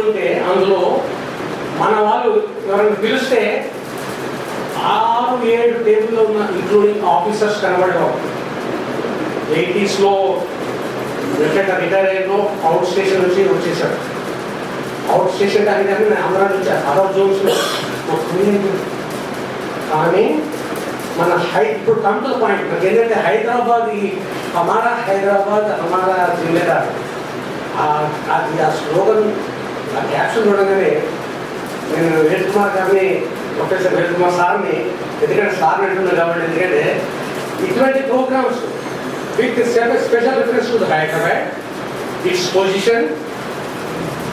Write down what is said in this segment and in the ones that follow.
ఉంటే అందులో మన వాళ్ళు ఎవరైనా పిలిస్తే 6-7 టేబుల్లో ఉన్న ఇంక్లూడింగ్ ఆఫీసర్స్ కనబడేవాళ్ళు. 80s రిటైర్ అయ్యాను, అవుట్ స్టేషన్ నుంచి వచ్చేసాడు. అవుట్ స్టేషన్ కానీ నేను ఆంధ్రా నుంచి అదర్ జోన్స్లో కానీ మన ఇప్పుడు కమ్ టు ద పాయింట్ నాకు ఏంటంటే హైదరాబాద్ హమారా జిల్లేదార్ అది ఆ స్లోగన్ ఆ క్యాప్షన్ చూడగానే నేను వేణు కుమార్ గారిని ప్రొఫెసర్ వేణు కుమార్ సార్ని ఎందుకంటే సార్ అంటున్నాను కాబట్టి ఎందుకంటే ఇటువంటి programmes with special reference to Hyderabad, it's position,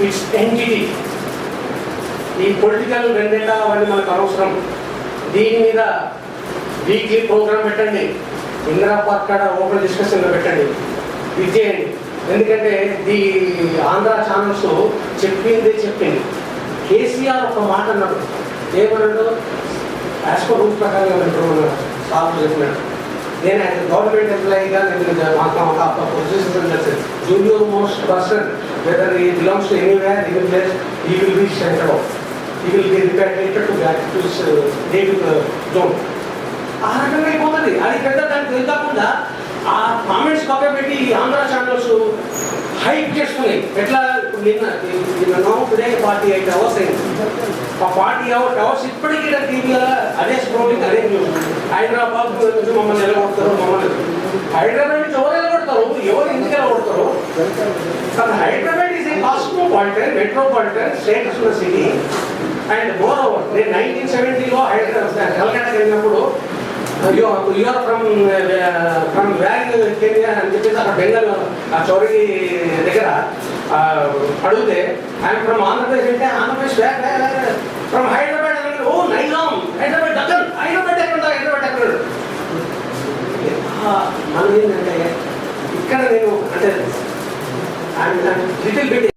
it's entity. ఈ పొలిటికల్ వెండేటా అవన్నీ మనకు అవసరం. దీని మీద వీక్లీ ప్రోగ్రామ్ పెట్టండి, ఇందిరా పార్క్ కాడ ఓపెన్ డిస్కషన్లో పెట్టండి, ఇది చేయండి. ఎందుకంటే ఈ ఆంధ్ర ఛానల్స్ చెప్పింది కేసీఆర్ ఒక మాట అన్నాడు, ఏమన్నాడు, యాజ్ పర్ రూల్స్ ప్రకారంగా పెట్టడం సార్లు చెప్పినాడు. నేను యాజ్ గవర్నమెంట్ ఎంప్లాయీగా నేను position junior most person whether he belongs to anywhere any place he will be centre of he will be repatriated to back to David zone. ఆ రకంగా అయిపోతుంది. అది పెద్ద దానికి తెలియకుండా ఆ కామెంట్స్ పక్క పెట్టి ఆంధ్ర ఛానల్స్ హైప్ చేసుకుని ఎట్లా నిన్న టుడే 48 hours అయింది. ఆ 40 hours ఇప్పటికీ టీవీలో అదే స్క్రోలింగ్ అదే న్యూస్. హైదరాబాద్ నుంచి మమ్మల్ని నిలబడతారు, హైదరాబాద్ నుంచి ఎవరు నిలబడతారు, ఎవరు ఎందుకు నిలబడతారు? Hyderabad is a cosmopolitan metropolitan status ఉన్న సిటీ. అండ్ మోర్ ఓవర్ నేను 1970లో కలకట్టాకి వెళ్ళినప్పుడు యూఆర్ ఫ్రమ్ వ్యాగ్ కెన్యా అని చెప్పేసి అక్కడ బెంగాల్ ఆ చౌరీ దగ్గర అడిగితే ఆయన ఫ్రమ్ ఆంధ్రప్రదేశ్ అంటే ఆంధ్రప్రదేశ్ ఫ్రమ్ హైదరాబాద్ అంటే ఓ నైజాం హైదరాబాద్ దక్కన్ హైదరాబాద్ ఎక్కడ మనం ఏంటంటే ఇక్కడ నేను అంటే లిటిల్ బిట్